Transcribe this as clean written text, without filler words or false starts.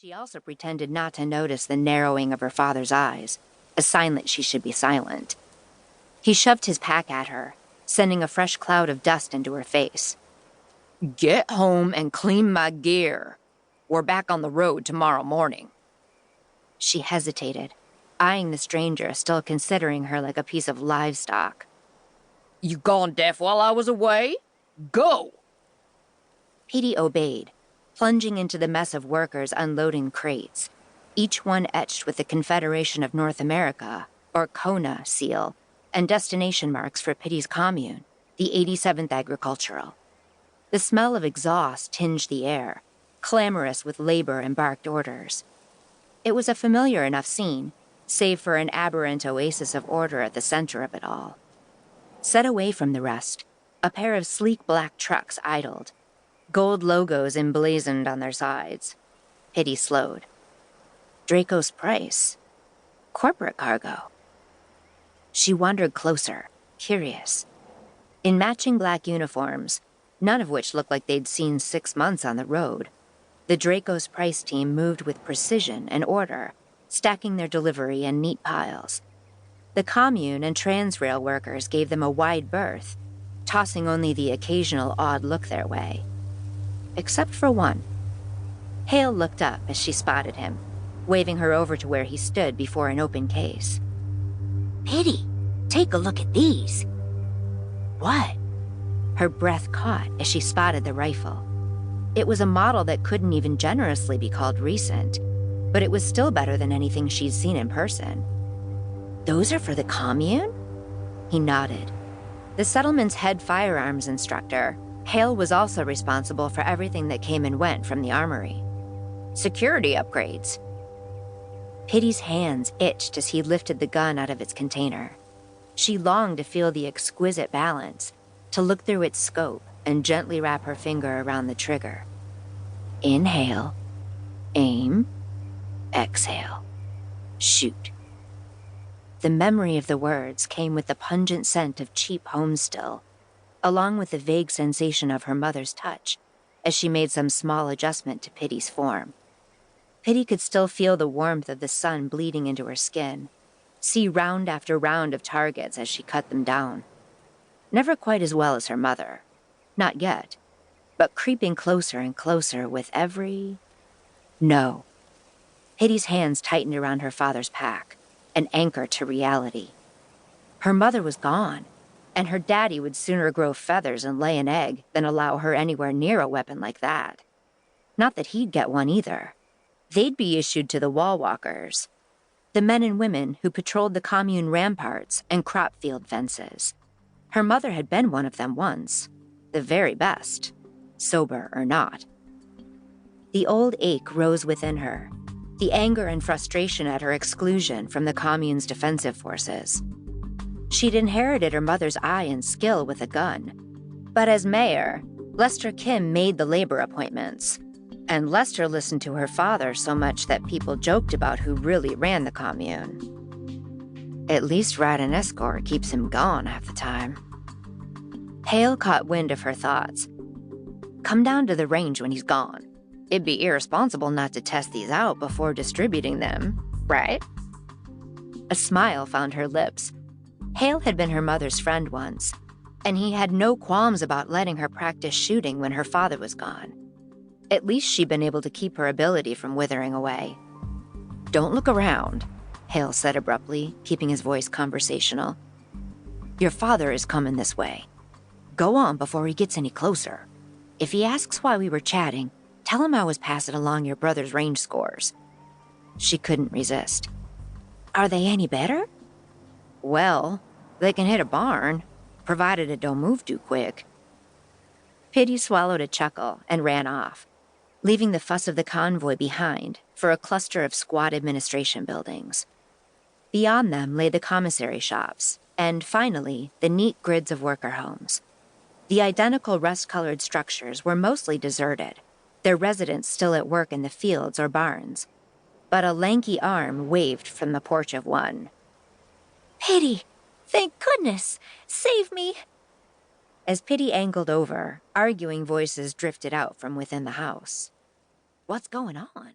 She also pretended not to notice the narrowing of her father's eyes, a sign that she should be silent. He shoved his pack at her, sending a fresh cloud of dust into her face. "Get home and clean my gear. We're back on the road tomorrow morning." She hesitated, eyeing the stranger, still considering her like a piece of livestock. "You gone deaf while I was away? Go!" Petey obeyed, plunging into the mess of workers unloading crates, each one etched with the Confederation of North America, or CONA, seal, and destination marks for Petey's commune, the 87th Agricultural. The smell of exhaust tinged the air, clamorous with labor-embarked orders. It was a familiar enough scene, save for an aberrant oasis of order at the center of it all. Set away from the rest, a pair of sleek black trucks idled, gold logos emblazoned on their sides. Petey slowed. Draco's Price. Corporate cargo. She wandered closer, curious. In matching black uniforms, none of which looked like they'd seen 6 months on the road, the Draco's Price team moved with precision and order, stacking their delivery in neat piles. The commune and transrail workers gave them a wide berth, tossing only the occasional odd look their way. Except for one. Hale looked up as she spotted him, waving her over to where he stood before an open case. "Petey, take a look at these." "What?" Her breath caught as she spotted the rifle. It was a model that couldn't even generously be called recent, but it was still better than anything she'd seen in person. "Those are for the commune?" He nodded. The settlement's head firearms instructor, Hale was also responsible for everything that came and went from the armory. "Security upgrades." Petey's hands itched as he lifted the gun out of its container. She longed to feel the exquisite balance, to look through its scope and gently wrap her finger around the trigger. Inhale, aim, exhale, shoot. The memory of the words came with the pungent scent of cheap homestill, along with the vague sensation of her mother's touch, as she made some small adjustment to Petey's form. Petey could still feel the warmth of the sun bleeding into her skin, see round after round of targets as she cut them down. Never quite as well as her mother. Not yet, but creeping closer and closer with every... No. Petey's hands tightened around her father's pack, an anchor to reality. Her mother was gone, and her daddy would sooner grow feathers and lay an egg than allow her anywhere near a weapon like that. Not that he'd get one either. They'd be issued to the wall walkers, the men and women who patrolled the commune ramparts and crop field fences. Her mother had been one of them once, the very best, sober or not. The old ache rose within her, the anger and frustration at her exclusion from the commune's defensive forces. She'd inherited her mother's eye and skill with a gun, but as mayor, Lester Kim made the labor appointments, and Lester listened to her father so much that people joked about who really ran the commune. At least riding escort keeps him gone half the time. Hale caught wind of her thoughts. Come down to the range when he's gone. It'd be irresponsible not to test these out before distributing them, right? A smile found her lips. Hale had been her mother's friend once, and he had no qualms about letting her practice shooting when her father was gone. At least she'd been able to keep her ability from withering away. "Don't look around," Hale said abruptly, keeping his voice conversational. "Your father is coming this way. Go on before he gets any closer. If he asks why we were chatting, tell him I was passing along your brother's range scores." She couldn't resist. "Are they any better?" "Well, they can hit a barn, provided it don't move too quick." Petey swallowed a chuckle and ran off, leaving the fuss of the convoy behind for a cluster of squat administration buildings. Beyond them lay the commissary shops, and finally, the neat grids of worker homes. The identical rust-colored structures were mostly deserted, their residents still at work in the fields or barns, but a lanky arm waved from the porch of one. "Petey! Thank goodness! Save me!" As Petey angled over, arguing voices drifted out from within the house. "What's going on?"